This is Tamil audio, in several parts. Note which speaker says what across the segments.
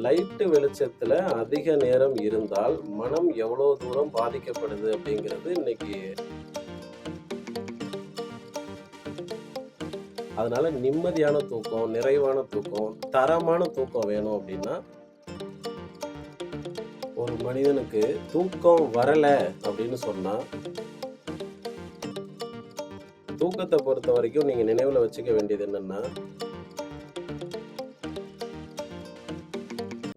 Speaker 1: லைட்டு வெளிச்சத்துல அதிக நேரம் இருந்தால் மனம் எவ்வளவு தூரம் பாதிக்கப்படுது அப்படிங்கிறது இன்னைக்கு. அதனால நிம்மதியான தூக்கம், நிறைவான தூக்கம், தரமான தூக்கம் வேணும் அப்படின்னா, ஒரு மனிதனுக்கு தூக்கம் வரல அப்படின்னு சொன்னா, தூக்கத்தை பொறுத்த வரைக்கும் நீங்க நினைவுல வச்சுக்க வேண்டியது என்னன்னா,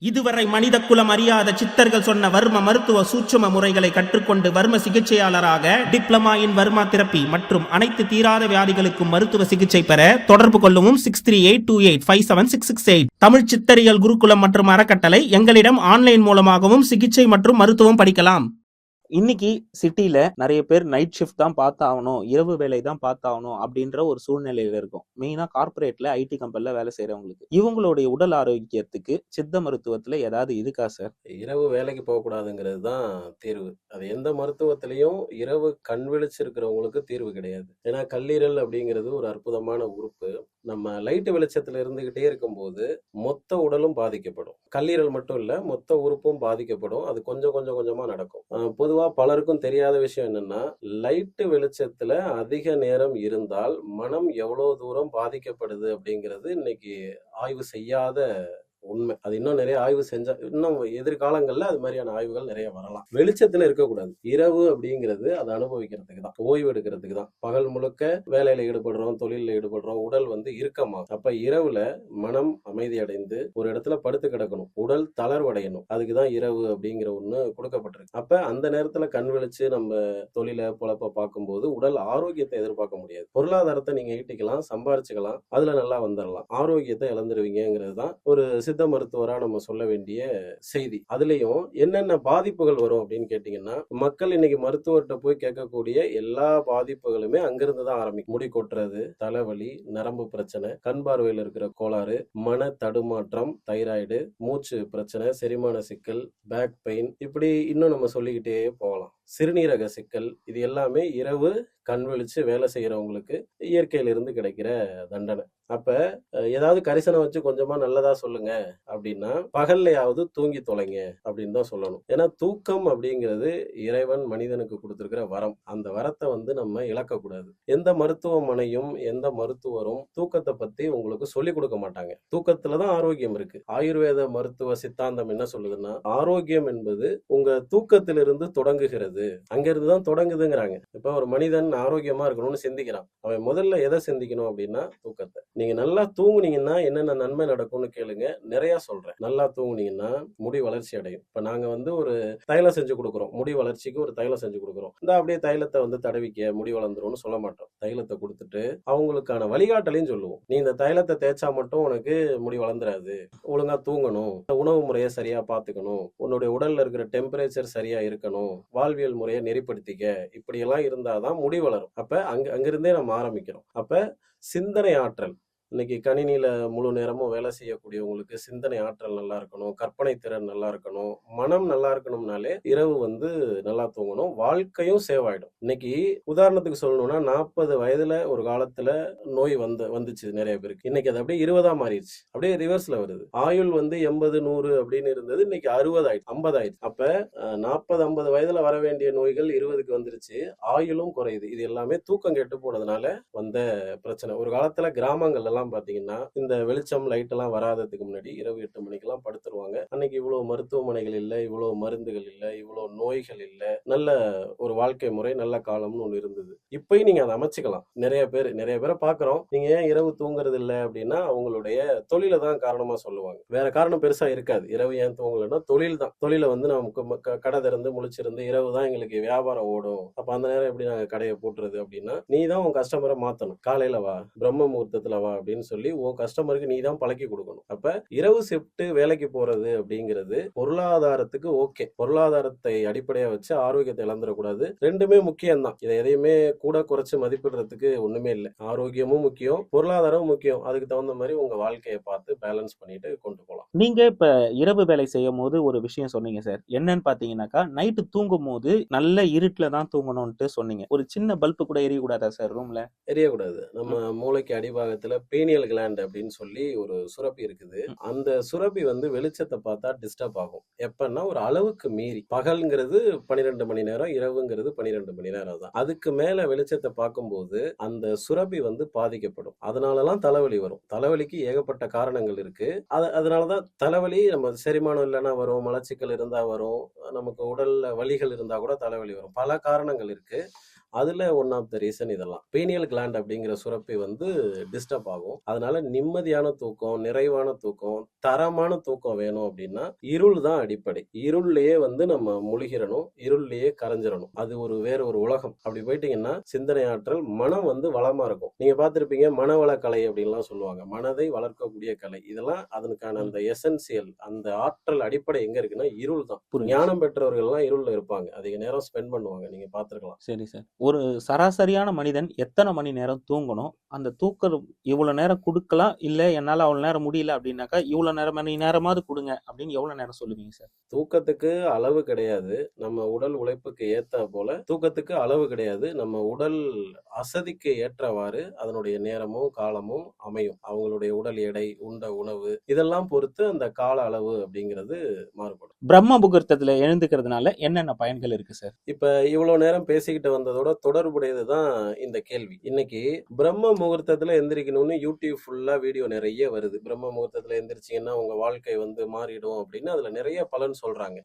Speaker 2: இதுவரை மனித குலம் அறியாத சித்தர்கள் சொன்ன வர்ம மருத்துவ சூட்சும முறைகளை கற்றுக்கொண்டு வர்ம சிகிச்சையாளராக டிப்ளமா இன் வர்மா தெரப்பி மற்றும் அனைத்து தீராத வியாதிகளுக்கும் மருத்துவ சிகிச்சை பெற தொடர்பு கொள்ளவும் 6382857668. தமிழ் சித்தரியல் குருகுலம் மற்றும் அறக்கட்டளை. எங்களிடம் ஆன்லைன் மூலமாகவும் சிகிச்சை மற்றும் மருத்துவம் படிக்கலாம். இன்னைக்கு சிட்டில நிறைய பேர் நைட் ஷிஃப்ட் தான் பார்த்தாகணும், இரவு வேலை தான் பார்த்தாகணும் அப்படின்ற ஒரு சூழ்நிலையில இருக்கும். மெயினா கார்பரேட்ல ஐடி கம்பெனில வேலை செய்யறவங்களுக்கு இவங்களுடைய உடல் ஆரோக்கியத்துக்கு சித்த மருத்துவத்துல ஏதாவது இருக்கா சார்?
Speaker 1: இரவு வேலைக்கு போகக்கூடாதுங்கிறது தான் தீர்வு. அது எந்த மருத்துவத்திலையும் இரவு கண் விழிச்சிருக்கிறவங்களுக்கு தீர்வு கிடையாது. ஏன்னா கல்லீரல் அப்படிங்கிறது ஒரு அற்புதமான உறுப்பு. நம்ம லைட் வெளிச்சத்துல இருந்துகிட்டே இருக்கும்போது மொத்த உடலும் பாதிக்கப்படும். கல்லீரல் மட்டும் இல்ல, மொத்த உறுப்பும் பாதிக்கப்படும். அது கொஞ்சம் கொஞ்சம் கொஞ்சமா நடக்கும். பொதுவா பலருக்கும் தெரியாத விஷயம் என்னன்னா, லைட் வெளிச்சத்துல அதிக நேரம் இருந்தால் மனம் எவ்வளவு தூரம் பாதிக்கப்படுது அப்படிங்கிறது இன்னைக்கு ஆய்வு செய்யாத உண்மை. அது இன்னும் நிறைய ஆய்வு செஞ்சா இன்னும் எதிர்காலங்கள்ல அது மாதிரியான ஆய்வுகள் நிறைய வரலாம். வெளிச்சத்துல இருக்கக்கூடாது. இரவு அப்படிங்கிறது அதை அனுபவிக்கிறதுக்கு தான், ஓய்வு எடுக்கிறதுக்கு தான். பகல் முழுக்க வேலையில ஈடுபடுறோம், தொழில ஈடுபடுறோம், உடல் இருக்கமாகும். அப்ப இரவுல மனம் அமைதி அடைந்து ஒரு இடத்துல படுத்து கிடக்கணும், உடல் தளர்வடையணும். அதுக்குதான் இரவு அப்படிங்கிற ஒண்ணு கொடுக்கப்பட்டிருக்கு. அப்ப அந்த நேரத்துல கண் விழிச்சு நம்ம தொழில பொழப்ப பார்க்கும்போது உடல் ஆரோக்கியத்தை எதிர்பார்க்க முடியாது. பொருளாதாரத்தை நீங்க ஈட்டிக்கலாம், சம்பாரிச்சுக்கலாம், அதுல நல்லா வந்துடலாம். ஆரோக்கியத்தை இழந்துருவீங்கிறது தான் ஒரு சித்த மருத்துவரா நம்ம சொல்ல வேண்டிய செய்தி. அதுலயும் என்னென்ன பாதிப்புகள் வரும் அப்படின்னு கேட்டீங்கன்னா, மக்கள் இன்னைக்கு மருத்துவர்கிட்ட போய் கேட்கக்கூடிய எல்லா பாதிப்புகளுமே அங்கிருந்து தான் ஆரம்பிக்கும். முடி கொட்டுறது, தலைவலி, நரம்பு பிரச்சனை, கண் பார்வையில் இருக்கிற கோளாறு, மன தடுமாற்றம், தைராய்டு, மூச்சு பிரச்சனை, செரிமான சிக்கல், பேக் பெயின், இப்படி இன்னும் நம்ம சொல்லிக்கிட்டே போகலாம். சிறுநீரக சிக்கல், இது எல்லாமே இரவு கண் விழிச்சு வேலை செய்யறவங்களுக்கு இயற்கையிலிருந்து கிடைக்கிற தண்டனை. அப்ப ஏதாவது கரிசனம் வச்சு கொஞ்சமா நல்லதா சொல்லுங்க அப்படின்னா, பகல்லையாவது தூங்கி தொலைங்க அப்படின்னு தான் சொல்லணும். ஏன்னா தூக்கம் அப்படிங்கிறது இறைவன் மனிதனுக்கு கொடுத்திருக்கிற வரம். அந்த வரத்தை நம்ம இழக்கக்கூடாது. எந்த மருத்துவமனையும் எந்த மருத்துவரும் தூக்கத்தை பத்தி உங்களுக்கு சொல்லிக் கொடுக்க மாட்டாங்க. தூக்கத்துலதான் ஆரோக்கியம் இருக்கு. ஆயுர்வேத மருத்துவ சித்தாந்தம் என்ன சொல்லுதுன்னா, ஆரோக்கியம் என்பது உங்க தூக்கத்திலிருந்து தொடங்குகிறது, அங்கிருந்துதான் தொடங்குதுங்கிறாங்க. இப்ப ஒரு மனிதன் ஆரோக்கியமா இருக்கணும்னு சிந்திக்கிறான், அவன் முதல்ல எதை சிந்திக்கணும் அப்படின்னா தூக்கத்தை. நீங்க நல்லா தூங்குனீங்கன்னா என்னென்ன நன்மை நடக்கும்னு கேளுங்க, நிறைய சொல்றேன். நல்லா தூங்குனீங்கன்னா முடி வளர்ச்சி அடையும். இப்ப நாங்க ஒரு தைலம் செஞ்சு கொடுக்குறோம், முடி வளர்ச்சிக்கு ஒரு தைலம் செஞ்சு கொடுக்குறோம். இந்த அப்படியே தைலத்தை தடவிக்க முடி வளர்ந்துரும்னு சொல்ல மாட்டோம். தைலத்தை கொடுத்துட்டு அவங்களுக்கான வழிகாட்டலையும் சொல்லுவோம். நீ இந்த தைலத்தை தேய்ச்சா மட்டும் உனக்கு முடி வளர்ந்துராது, ஒழுங்கா தூங்கணும், உணவு முறையை சரியா பாத்துக்கணும், உன்னுடைய உடல்ல இருக்கிற டெம்பரேச்சர் சரியா இருக்கணும், வாழ்வியல் முறையை நெறிப்படுத்திக்க, இப்படி எல்லாம் இருந்தாதான் முடி வளரும். அப்ப அங்கிருந்தே நம்ம ஆரம்பிக்கிறோம். அப்ப சிந்தனை ஆற்றல், இன்னைக்கு கணினியில முழு நேரமும் வேலை செய்யக்கூடியவங்களுக்கு சிந்தனை ஆற்றல் நல்லா இருக்கணும், கற்பனை திறன் நல்லா இருக்கணும், மனம் நல்லா இருக்கணும்னாலே இரவு நல்லா தூங்கணும். வாழ்க்கையும் சேவ் ஆயிடும். இன்னைக்கு உதாரணத்துக்கு சொல்லணும்னா, 40 வயதுல ஒரு காலத்துல நோய் வந்துச்சு நிறைய பேருக்கு. இன்னைக்கு அது அப்படியே 20ஆ மாறிடுச்சு, அப்படியே ரிவர்ஸ்ல வருது. ஆயுள் 80 100 அப்படின்னு இருந்தது, இன்னைக்கு 60 ஆயிடுச்சு, 50 ஆயிடுச்சு. அப்ப 40 50 வயதுல வர வேண்டிய நோய்கள் 20க்கு வந்துருச்சு, ஆயுளும் குறையுது. இது எல்லாமே தூக்கம் கெட்டு போனதுனால வந்த பிரச்சனை. ஒரு காலத்துல கிராமங்கள் எல்லாம் பாத்தீங்கன்னா, இந்த வெளிச்சம் லைட் எல்லாம் வராததுக்கு முன்னாடி இரவு 8 மணிக்கெல்லாம் படுத்துருவாங்க. அன்னைக்கு இவ்வளவு மருத்துவமனைகள் இல்ல, இவ்வளவு மருந்துகள் இல்ல, இவ்வளவு நோய்கள் இல்ல, நல்ல ஒரு வாழ்க்கை முறை, நல்ல காலம்னு ஒண்ணு இருந்தது. இப்பயும் நீங்க அதை அமைச்சுக்கலாம். நிறைய பேரை பாக்குறோம், நீங்க ஏன் இரவு தூங்குறது இல்ல அப்படின்னா அவங்களுடைய தொழிலை தான் காரணமா சொல்லுவாங்க. வேற காரணம் பெருசா இருக்காது. இரவு ஏன் தூங்கலன்னா தொழில் தான். தொழிலை நமக்கு கடை திறந்து முழிச்சிருந்து இரவு தான் எங்களுக்கு வியாபாரம் ஓடும், அப்ப அந்த நேரம் எப்படி நாங்க கடையை போட்டுறது அப்படின்னா, நீ தான் உன் கஸ்டமரை மாத்தணும். காலையில வா, பிரம்ம முகூர்த்தத்துல வா அப்படின்னு சொல்லி உன் கஸ்டமருக்கு நீ தான் பழக்கி கொடுக்கணும். அப்ப இரவு ஷிஃப்ட் வேலைக்கு போறது அப்படிங்கிறது பொருளாதாரத்துக்கு ஓகே, பொருளாதாரத்தை அடிப்படையா வச்சு ஆரோக்கியத்தை இழந்துடக்கூடாது. ரெண்டுமே முக்கியம் தான். இதை எதையுமே கூட குறைச்சு மதிப்பிடுறதுக்கு ஒண்ணுமே இல்லை. ஆரோக்கியமும் முக்கியம், பொருளாதாரமும் முக்கியம். அதுக்கு தகுந்த மாதிரி உங்க வாழ்க்கையை பார்த்து பேலன்ஸ் பண்ணிட்டு கொண்டு போகலாம்.
Speaker 2: நீங்க இப்ப இரவு வேலை செய்யும் போது ஒரு விஷயம் சொன்னீங்க சார், என்னன்னு பாத்தீங்கன்னாக்கா, நைட்டு தூங்கும் போது நல்ல இருட்டுல தான் தூங்கணும்னு சொன்னீங்க. ஒரு சின்ன பல்பு கூட எரியக்கூடாதா சார் ரூம்ல?
Speaker 1: எரியக்கூடாது. நம்ம மூளைக்கு அடிபாகத்துல பீனியல் கிளாண்ட் அப்படின்னு சொல்லி ஒரு சுரப்பி இருக்குது. அந்த சுரப்பி வந்து வெளிச்சத்தை பார்த்தா டிஸ்டர்ப் ஆகும். எப்பன்னா ஒரு அளவுக்கு மீறி. பகல்ங்கிறது 12 மணி நேரம், இரவுங்கிறது 12 மணி நேரம் தான். அதுக்கு மேல வெளிச்சத்தை பார்க்கும்போது அந்த சுரப்பி வந்து பாதிக்கப்படும். அதனாலலாம் தலைவலி வரும். தலைவலிக்கு ஏகப்பட்ட காரணங்கள் இருக்கு. அதனாலதான் தலைவலி நம்ம செரிமானம் இல்லைன்னா வரும், மலச்சிக்கல் இருந்தா வரும், நமக்கு உடல்ல வலிகள் இருந்தா கூட தலைவலி வரும். பல காரணங்கள் இருக்கு. அதுல ஒன் ஆஃப் த ரீசன் இதெல்லாம். பீனியல் கிளாண்ட் அப்படிங்கிற சுரப்பி வந்து டிஸ்டர்ப் ஆகும். அதனால நிம்மதியான தூக்கம், நிறைவான தூக்கம், தரமான தூக்கம் வேணும் அப்படின்னா இருள் தான் அடிப்படை. இருள்லயே வந்து நம்ம முழுகிறணும், இருள்லயே கரைஞ்சிடணும். அது வேற ஒரு உலகம். அப்படி போயிட்டீங்கன்னா சிந்தனை ஆற்றல், மனம் வந்து வளமா இருக்கும். நீங்க பார்த்திருப்பீங்க மனவள கலை அப்படின்லாம் சொல்லுவாங்க. மனதை வளர்க்கக்கூடிய கலை. இதெல்லாம் அதற்கான அந்த எசென்சியல், அந்த ஆற்றல் அடிப்படை எங்க இருக்குன்னா இருள் தான். ஞானம் பெற்றவர்கள் எல்லாம் இருள்ல இருப்பாங்க. அதிக நேரம் ஸ்பெண்ட் பண்ணுவாங்க. நீங்க பார்த்திருக்கலாம்.
Speaker 2: சரி சார். ஒரு சராசரியான மனிதன் எத்தனை மணி நேரம் தூங்கணும்? அந்த தூக்கம் இவ்வளவு நேரம் கொடுக்கலாம், இல்ல என்னால அவ்வளவு நேரம் முடியல அப்படின்னாக்கா இவ்வளவு மணி நேரமாவது கொடுங்க அப்படின்னு எவ்வளவு நேரம் சொல்லுவீங்க சார்?
Speaker 1: தூக்கத்துக்கு அளவு கிடையாது. நம்ம உடல் உழைப்புக்கு ஏத்த போல தூக்கத்துக்கு அளவு கிடையாது. நம்ம உடல் அசதிக்கு ஏற்றவாறு அதனுடைய நேரமும் காலமும் அமையும். அவங்களுடைய உடல் எடை, உண்ட உணவு இதெல்லாம் பொறுத்து அந்த கால அளவு அப்படிங்கிறது மாறுபடும்.
Speaker 2: பிரம்ம முகூர்த்தத்துல எழுந்துக்கிறதுனால என்னென்ன பயன்கள் இருக்கு சார்?
Speaker 1: இப்ப இவ்வளவு நேரம் பேசிக்கிட்டு வந்ததோட தொடர்புடையதுதான் இந்த கேள்வி. இன்னைக்கு பிரம்ம முகூர்த்தத்துல எந்திரிக்கணும்னு யூடியூப் ஃபுல்லா வீடியோ நிறைய வருது. பிரம்ம முகூர்த்தத்துல எந்திரிச்சீங்கன்னா உங்க வாழ்க்கை வந்து மாறிடும் அப்படின்னு அதுல நிறைய பலன் சொல்றாங்க.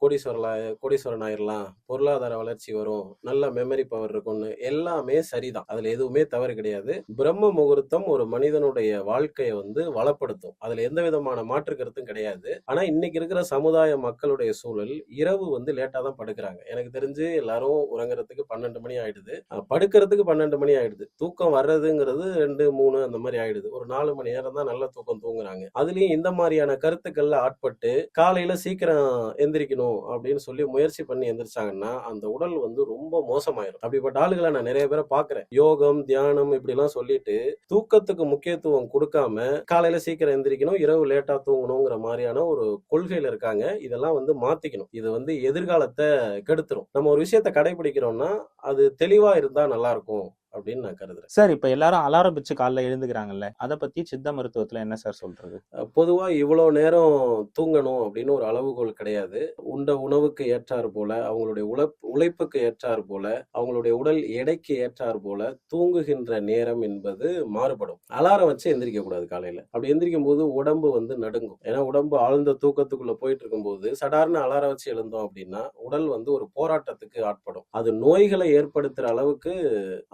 Speaker 1: கோடீஸ்வரன் ஆயிரலாம், பொருளாதார வளர்ச்சி வரும், நல்ல மெமரி பவர் இருக்கும்னு. எல்லாமே சரிதான். அதுல எதுவுமே தவறு கிடையாது. பிரம்ம முகூர்த்தம் ஒரு மனிதனுடைய வாழ்க்கையை வந்து வளப்படுத்தும். அதுல எந்த விதமான மாற்று கருத்தும் கிடையாது. ஆனா இன்னைக்கு இருக்கிற சமுதாய மக்களுடைய சூழல் இரவு வந்து லேட்டா தான் படுக்கிறாங்க. எனக்கு தெரிஞ்சு எல்லாரும் உறங்குறதுக்கு 12 மணி ஆயிடுது, படுக்கிறதுக்கு 12 மணி ஆயிடுது. தூக்கம் வர்றதுங்கிறது 2, 3 அந்த மாதிரி ஆயிடுது. ஒரு 4 மணி நேரம் தான் நல்ல தூக்கம் தூங்குறாங்க. அதுலயும் இந்த மாதிரியான கருத்துக்கள்ல ஆட்பட்டு காலையில சீக்கிரம் எந்திரிக்கணும் அப்படின்னு சொல்லி முயற்சி பண்ணி எந்திரிச்சாங்கன்னா அந்த உடல் வந்து ரொம்ப மோசமாயிரும். அப்படிப்பட்ட ஆளுகளை நான் நிறைய பேரை பாக்குறேன். யோகம், தியானம் இப்படி எல்லாம் சொல்லிட்டு தூக்கத்துக்கு முக்கியத்துவம் கொடுக்காம காலையில சீக்கிரம் எந்திரிக்கணும், இரவு லேட்டா தூங்கணுங்கிற மாதிரியான ஒரு கொள்கையில இருக்காங்க. இதெல்லாம் வந்து மாத்திக்கணும். இது வந்து எதிர்காலத்தை கெடுத்துரும். நம்ம ஒரு விஷயத்தை கடைபிடிக்கிறோம்னா அது தெளிவா இருந்தா நல்லா இருக்கும் அப்படின்னு நான் கருதுறேன்.
Speaker 2: சார், இப்ப எல்லாரும் அலாரம் வச்சு காலைல எழுந்துக்கிறாங்கல்ல, அதை பத்தி சித்த மருத்துவத்துல என்ன சார் சொல்றது?
Speaker 1: பொதுவா இவ்வளவு நேரம் தூங்கணும் அப்படின்னு ஒரு அளவுகோல் கிடையாது. உண்ட உணவுக்கு ஏற்றாறு போல, அவங்களுடைய உழைப்புக்கு ஏற்றாறு போல, அவங்களுடைய உடல் எடைக்கு ஏற்றாறு போல தூங்குகின்ற நேரம் என்பது மாறுபடும். அலாரம் வச்சு எந்திரிக்க கூடாது காலையில. அப்படி எந்திரிக்கும் போது உடம்பு வந்து நடுங்கும். ஏன்னா உடம்பு ஆழ்ந்த தூக்கத்துக்குள்ள போயிட்டு இருக்கும் போது சடார்னு அலாரம் வச்சு எழுந்தோம் அப்படின்னா உடல் வந்து ஒரு போராட்டத்துக்கு ஆட்படும். அது நோய்களை ஏற்படுத்துற அளவுக்கு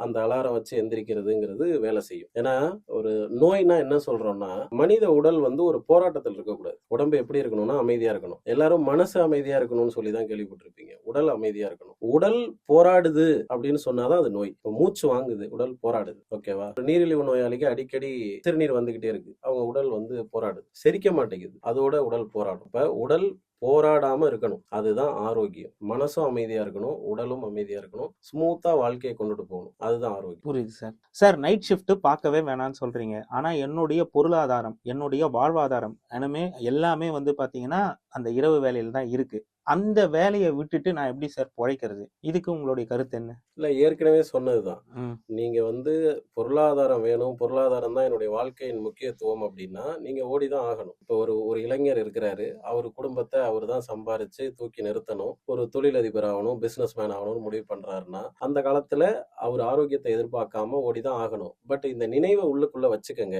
Speaker 1: அந்த அலாரம் வச்சு எந்திரிக்கிறதுங்கிறது வேலை செய்யும். ஏன்னா ஒரு நோய்னா என்ன சொல்றோம்னா மனித உடல் வந்து ஒரு போராட்டத்தில் இருக்கக்கூடாது. உடம்பு எப்படி இருக்கணும்னா அமைதியா இருக்கணும். எல்லாரும் மனசு அமைதியா இருக்கணும்னு சொல்லிதான் கேள்விப்பட்டிருப்பீங்க. உடல் அமைதியா இருக்கணும். உடல் போராடுது அப்படின்னு சொன்னாதான் அது நோய். மூச்சு வாங்குது, உடல் போராடுது. ஓகேவா? நீரிழிவு நோயாளிக்கு அடிக்கடி சிறுநீர் வந்துகிட்டே இருக்கு. அவங்க உடல் வந்து போராடுது, செரிக்க மாட்டேங்குது. அதோட உடல் போராடும். இப்ப உடல் போராடாம இருக்கணும். அதுதான் ஆரோக்கியம். மனசும் அமைதியா இருக்கணும், உடலும் அமைதியா இருக்கணும். ஸ்மூத்தா வாழ்க்கையை கொண்டுட்டு போகணும். அதுதான் ஆரோக்கியம்.
Speaker 2: புரியுது சார். சார், நைட் ஷிஃப்ட் பார்க்கவே வேணாம்னு சொல்றீங்க. ஆனா என்னுடைய பொருளாதாரம், என்னுடைய வாழ்வாதாரம் எல்லாமே வந்து பாத்தீங்கன்னா அந்த இரவு வேலையில தான் இருக்கு. அந்த வேலையை விட்டுட்டு நான் எப்படி சார் பிழைக்கிறது? இதுக்கு உங்களுடைய கருத்து என்ன?
Speaker 1: இல்ல, ஏற்கனவே சொன்னதுதான். நீங்க வந்து பொருளாதாரம் வேணும், பொருளாதாரம் தான் என்னுடைய வாழ்க்கையின் முக்கியத்துவம் அப்படின்னா நீங்க ஓடிதான் ஆகணும். இப்ப ஒரு இளைஞர் இருக்கிறாரு, அவர் குடும்பத்தை அவர் தான் சம்பாரிச்சு தூக்கி நிறுத்தணும், ஒரு தொழிலதிபர் ஆகணும், பிசினஸ் மேன் ஆகணும்னு முடிவு பண்றாருன்னா அந்த காலத்துல அவர் ஆரோக்கியத்தை எதிர்பார்க்காம ஓடிதான் ஆகணும். பட் இந்த நினைவை உள்ளுக்குள்ள வச்சுக்கங்க.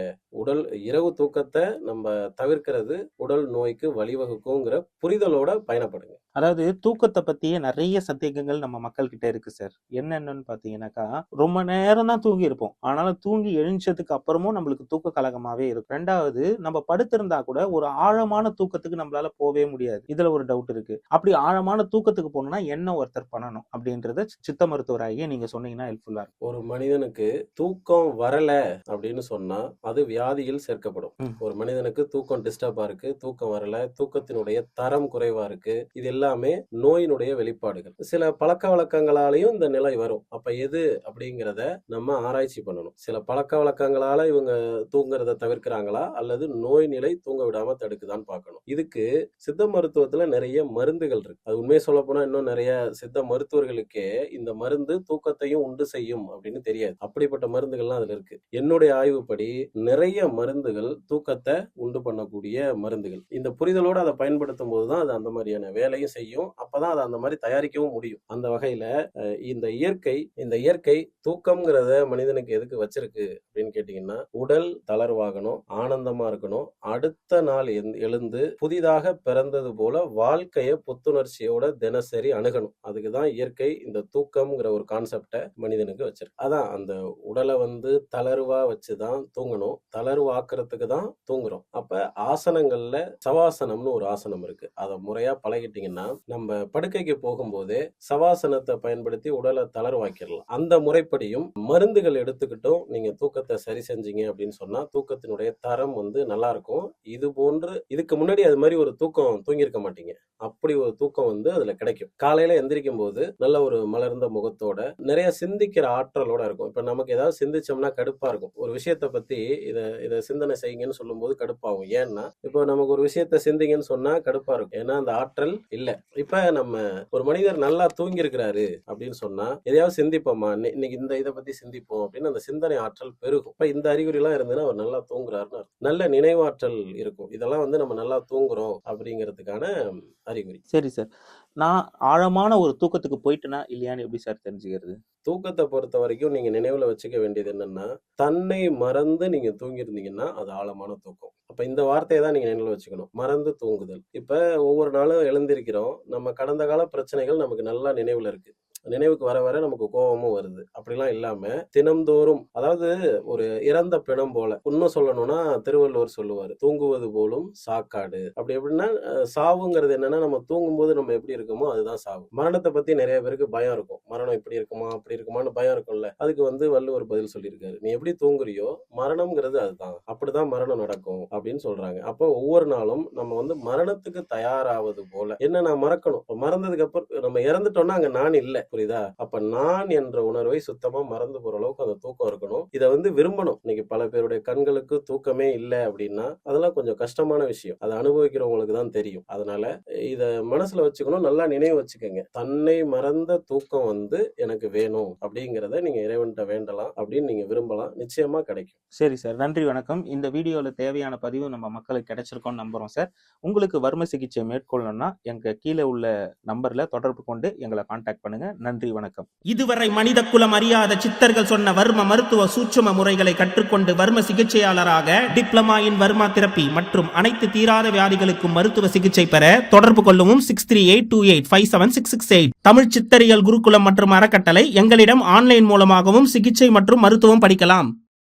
Speaker 1: இரவு தூக்கத்தை நம்ம தவிர்க்கிறது உடல் நோய்க்கு வழிவகுக்குங்கிற புரிதலோட பயணப்படுங்க.
Speaker 2: அதாவது தூக்கத்தை பத்தியே நிறைய சந்தேகங்கள் நம்ம மக்கள் கிட்ட இருக்கு சார். என்னென்னு பாத்தீங்கன்னாக்கா, ரொம்ப நேரம் தான் தூங்கி இருப்போம், ஆனாலும் தூங்கி எழுந்ததுக்கு அப்புறமும் நம்மளுக்கு தூக்க கலகமாவே இருக்கும். ரெண்டாவது, நம்ம படுத்திருந்தா கூட ஒரு ஆழமான தூக்கத்துக்கு நம்மளால போவே முடியாது. இதுல ஒரு டவுட் இருக்கு. அப்படி ஆழமான தூக்கத்துக்கு போகணும்னா என்ன ஒருத்தர் பண்ணணும் அப்படின்றத சித்த மருத்துவராகிய நீங்க சொன்னீங்கன்னா ஹெல்ப்ஃபுல்லா இருக்கும்.
Speaker 1: ஒரு மனிதனுக்கு தூக்கம் வரல அப்படின்னு சொன்னா அது வியாதியில் சேர்க்கப்படும். ஒரு மனிதனுக்கு தூக்கம் டிஸ்டர்பா இருக்கு, தூக்கம் வரல, தூக்கத்தினுடைய தரம் குறைவா இருக்கு, இது எல்லாமே நோயினுடைய வெளிப்பாடுகள். சில பழக்க வழக்கங்களாலையும் இந்த நிலை வரும். அப்ப எது அப்படிங்கிறத நம்ம ஆராய்ச்சி பண்ணணும். சில பழக்க வழக்கங்களால இவங்க தூங்குறத தவிர்க்கிறாங்களா அல்லது நோய் நிலை தூங்க விடாம தடுக்குதான்னு பார்க்கணும். இதுக்கு சித்த மருத்துவத்துல நிறைய மருந்துகள் இருக்கு. அது உண்மையை சொல்ல போனா இன்னும் நிறைய சித்த மருத்துவர்களுக்கே இந்த மருந்து தூக்கத்தையும் உண்டு செய்யும் அப்படின்னு தெரியாது. அப்படிப்பட்ட மருந்துகள்லாம் அதுல இருக்கு. என்னுடைய ஆய்வுப்படி நிறைய மருந்துகள் தூக்கத்தை உண்டு பண்ணக்கூடிய மருந்துகள். இந்த புரிதலோட அதை பயன்படுத்தும் போதுதான் அது அந்த மாதிரியான வேலையும் செய்யும். அப்பதான் அதை அந்த மாதிரி தயாரிக்கவும் முடியும். அந்த வகையில இந்த இயற்கை தூக்கம்ங்கிறத மனிதனுக்கு எதுக்கு வச்சிருக்கு அப்படின்னு கேட்டீங்கன்னா, உடல் தளர்வாகணும், ஆனந்தமா இருக்கணும், அடுத்த நாள் எழுந்து புதிதாக பிறந்தது போல வாழ்க்கைய புத்துணர்ச்சியோட தினசரி அணுகணும். அதுக்குதான் இயற்கை இந்த தூக்கம்ங்கிற ஒரு கான்செப்டை மனிதனுக்கு வச்சிருக்கு. அதான் அந்த உடலை தளர்வா வச்சுதான் தூங்கணும். தளர்வாக்குறதுக்கு தான் தூங்குறோம். அப்ப ஆசனங்கள்ல சவாசனம்னு ஒரு ஆசனம் இருக்கு. அதை முறையா பழகிட்டீங்கன்னா நம்ம படுக்கைக்கு போகும்போதே சவாசனத்தை பயன்படுத்தி உடலை தளர்வாக்கிடலாம். அந்த முறைப்படியும் மருந்துகள் எடுத்துக்கிட்டும் நீங்க தூக்கத்தை சரி செஞ்சீங்க அப்படின்னு சொன்னா தூக்கத்தினுடைய தரம் நல்லா இருக்கும். இதுக்கு முன்னாடி அது மாதிரி ஒரு தூக்கம் தூங்கியிருக்க மாட்டீங்க. அப்படி ஒரு தூக்கம் அதுல கிடைக்கும். காலையில எந்திரிக்கும் போது நல்ல ஒரு மலர்ந்த முகத்தோட நிறைய சிந்திக்கிற ஆற்றலோட இருக்கும். இப்ப நமக்கு ஏதாவது சிந்திச்சோம்னா கடுப்பா இருக்கும். ஒரு விஷயத்தை பத்தி இத சிந்தனை செய்யுங்கன்னு சொல்லும் போது கடுப்பாகும். ஏன்னா இப்போ நமக்கு ஒரு விஷயத்த சிந்திங்கன்னு சொன்னா கடுப்பா இருக்கும். ஏன்னா அந்த ஆற்றல் இல்ல. இப்ப நம்ம ஒரு மனிதர் நல்லா தூங்கி இருக்கிறாரு அப்படின்னு சொன்னா எதையாவது சிந்திப்போமா, இன்னைக்கு இந்த இதை பத்தி சிந்திப்போம் அப்படின்னு அந்த சிந்தனை ஆற்றல் பெருகும். இப்ப இந்த அறிகுறி எல்லாம் இருந்ததுன்னா அவர் நல்லா தூங்குறாருன்னு நல்ல நினைவாற்றல் இருக்கும். இதெல்லாம் நம்ம நல்லா தூங்குறோம் அப்படிங்கிறதுக்கான அறிகுறி.
Speaker 2: சரி சார், நான் ஆழமான ஒரு தூக்கத்துக்கு போயிட்டேனா இல்லையான்னு எப்படி சார் தெரிஞ்சுக்கிறது?
Speaker 1: தூக்கத்தை பொறுத்த வரைக்கும் நீங்க நினைவுல வச்சுக்க வேண்டியது என்னன்னா, தன்னை மறந்து நீங்க தூங்கி இருந்தீங்கன்னா அது ஆழமான தூக்கம். அப்ப இந்த வார்த்தையை தான் நீங்க நினைவுல வச்சுக்கணும். மறந்து தூங்குதல். இப்ப ஒவ்வொரு நாளும் எழுந்திருக்கிறோம். நம்ம கடந்த கால பிரச்சனைகள் நமக்கு நல்லா நினைவுல இருக்கு. நினைவுக்கு வர வர நமக்கு கோபமும் வருது. அப்படிலாம் இல்லாம தினம்தோறும், அதாவது ஒரு இறந்த பிணம் போல, இன்னும் சொல்லணும்னா திருவள்ளுவர் சொல்லுவாரு, தூங்குவது போலும் சாக்காடு. அப்படி எப்படின்னா சாவுங்கிறது என்னன்னா, நம்ம தூங்கும் போது நம்ம எப்படி இருக்கோமோ அதுதான் சாவு. மரணத்தை பத்தி நிறைய பேருக்கு பயம் இருக்கும். மரணம் இப்படி இருக்குமா அப்படி இருக்குமான்னு பயம் இருக்கும்ல. அதுக்கு வள்ளுவர் பதில் சொல்லியிருக்காரு, நீ எப்படி தூங்குறியோ மரணம்ங்கிறது அதுதான், அப்படிதான் மரணம் நடக்கும் அப்படின்னு சொல்றாங்க. அப்போ ஒவ்வொரு நாளும் நம்ம மரணத்துக்கு தயாராவது போல என்ன நான் மறக்கணும். மறந்ததுக்கு அப்புறம் நம்ம இறந்துட்டோம்னா அங்க நான் இல்லை, புரியுதா? அப்ப நான் என்ற உணர்வை சுத்தமா மறந்து போற அளவுக்கு அந்த தூக்கம் இருக்கணும். இதை விரும்பணும். இன்னைக்கு பல பேருடைய கண்களுக்கு தூக்கமே இல்லை அப்படின்னா அதெல்லாம் கொஞ்சம் கஷ்டமான விஷயம். அதை அனுபவிக்கிறவங்களுக்கு தான் தெரியும். அதனால இத மனசுல வச்சுக்கணும். நல்லா நினைவு வச்சுக்கோங்க. தன்னை மறந்த தூக்கம் எனக்கு வேணும் அப்படிங்கிறத நீங்க இறைவன்கிட்ட வேண்டலாம். அப்படின்னு நீங்க விரும்பலாம். நிச்சயமா கிடைக்கும்.
Speaker 2: சரி சார், நன்றி, வணக்கம். இந்த வீடியோல தேவையான பதிவு நம்ம மக்களுக்கு கிடைச்சிருக்கோம்னு நம்புறோம் சார். உங்களுக்கு வர்ம சிகிச்சை மேற்கொள்ளணும்னா எங்க கீழே உள்ள நம்பர்ல தொடர்பு கொண்டு எங்களை கான்டாக்ட் பண்ணுங்க. நன்றி, வணக்கம். இதுவரை மனித குலம் அறியாத சித்தர்கள் சொன்ன வர்ம மருத்துவ சூட்சும முறைகளை கற்றுக்கொண்டு வர்ம சிகிச்சையாளராக டிப்ளமா இன் வர்மா தெரப்பி மற்றும் அனைத்து தீராத வியாதிகளுக்கும் மருத்துவ சிகிச்சை பெற தொடர்பு கொள்ளவும் 6382857668. தமிழ் சித்தரியல் குருகுலம் மற்றும் அறக்கட்டளை எங்களிடம் ஆன்லைன் மூலமாகவும் சிகிச்சை மற்றும் மருத்துவம் படிக்கலாம்.